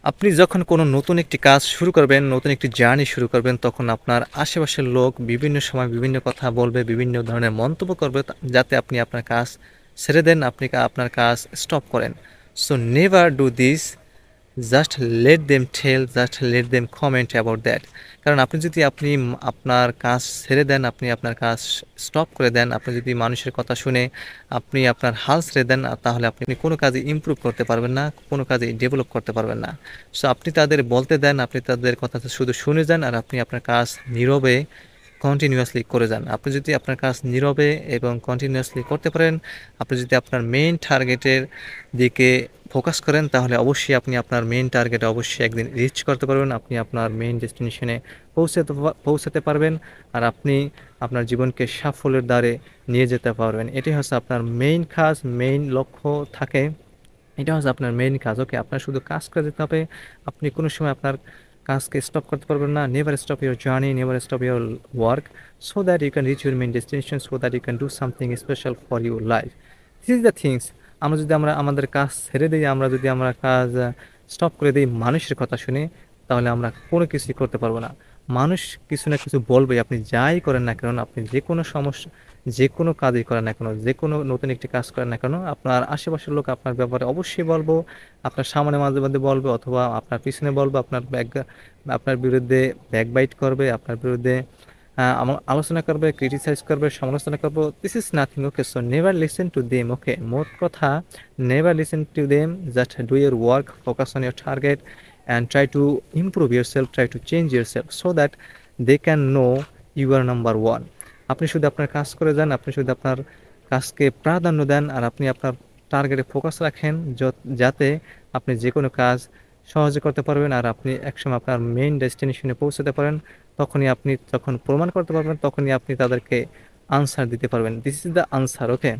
আপনি যখন কোনো নতুন একটি কাজ শুরু করবেন, নতুন একটি জার্নি শুরু করবেন, তখন আপনার আশেপাশের লোক বিভিন্ন সময় বিভিন্ন কথা বলবে, বিভিন্ন ধরনের মন্তব্য করবে যাতে আপনি আপনার কাজ ছেড়ে দেন, আপনি আপনার কাজ স্টপ করেন। So never do this, just let them tell, just let them comment about that. কারণ আপনি যদি আপনার কাজ ছেড়ে দেন, আপনি আপনার কাজ স্টপ করে দেন, আপনি যদি মানুষের কথা শুনে আপনি আপনার হাল ছেড়ে দেন, তাহলে আপনি কোনো কাজে ইমপ্রুভ করতে পারবেন না, কোনো কাজে ডেভেলপ করতে পারবেন না। সো আপনি তাদের বলতে দেন, আপনি তাদের কথা শুধু শুনে যান, আর আপনি আপনার কাজ নীরবে কন্টিনিউয়াসলি করে যান। আপনি যদি আপনার কাজ নীরবে এবং কন্টিনিউয়াসলি করতে পারেন, আপনি যদি আপনার মেইন টার্গেটের দিকে ফোকাস করেন, তাহলে অবশ্যই আপনি আপনার মেইন টার্গেটে অবশ্যই একদিন রিচ করতে পারবেন। আপনি আপনার মেইন ডেস্টিনেশনে পৌঁছাতে পারবেন, আর আপনি আপনার জীবনকে সাফল্যের দ্বারে নিয়ে যেতে পারবেন। এটাই হচ্ছে আপনার মেইন কাজ, মেইন লক্ষ্য থাকে। এটা হচ্ছে আপনার মেইন কাজ। ওকে, আপনার শুধু কাজ করে যেতে হবে। আপনি কোনো সময় আপনার কাজকে স্টপ করতে পারবেন না। Never stop your journey, never stop your work, so that you can reach your main destination, so that you can do something special for your life. This is the things. আমরা আমাদের কাজ ছেড়ে দিই, আমরা কাজ স্টপ করে দিই মানুষের কথা শুনে, তাহলে আমরা কোনো কিছুই করতে পারবো না। মানুষ কিছু না কিছু বলবে, আপনি যাই করেন না কেন, আপনি যে কোনো সমস্যা, যে কোনো কাজই করেন না কেন, যে কোনো নতুন একটি কাজ করেন না কেন, আপনার আশেপাশের লোক আপনার ব্যাপারে অবশ্যই বলবো। আপনার সামনে মাঝে মাঝে বলবে, অথবা আপনার পিছনে বলবে, আপনার বিরুদ্ধে ব্যাকবাইট করবে, আপনার বিরুদ্ধে আলোচনা করবে, ক্রিটিসাইজ করবে, সমালোচনা করবে। This is nothing. Okay, so never listen to them. Okay, মোট কথা, never listen to them, just do your work, focus on your target, and try to improve yourself, try to change yourself, so that they can know you are number one. আপনি শুধু আপনার কাজ করে যান, আপনি শুধু আপনার কাজকে প্রাধান্য দেন, আর আপনি আপনার টার্গেটে ফোকাস রাখেন, যাতে আপনি যে কোনো কাজ সহজে করতে পারবেন, আর আপনি একসময় আপনার মেইন ডেস্টিনেশনে পৌঁছাতে পারেন। তখনই আপনি যখন প্রমাণ করতে পারবেন, তখনই আপনি তাদেরকে আনসার দিতে পারবেন। This is the answer. Okay,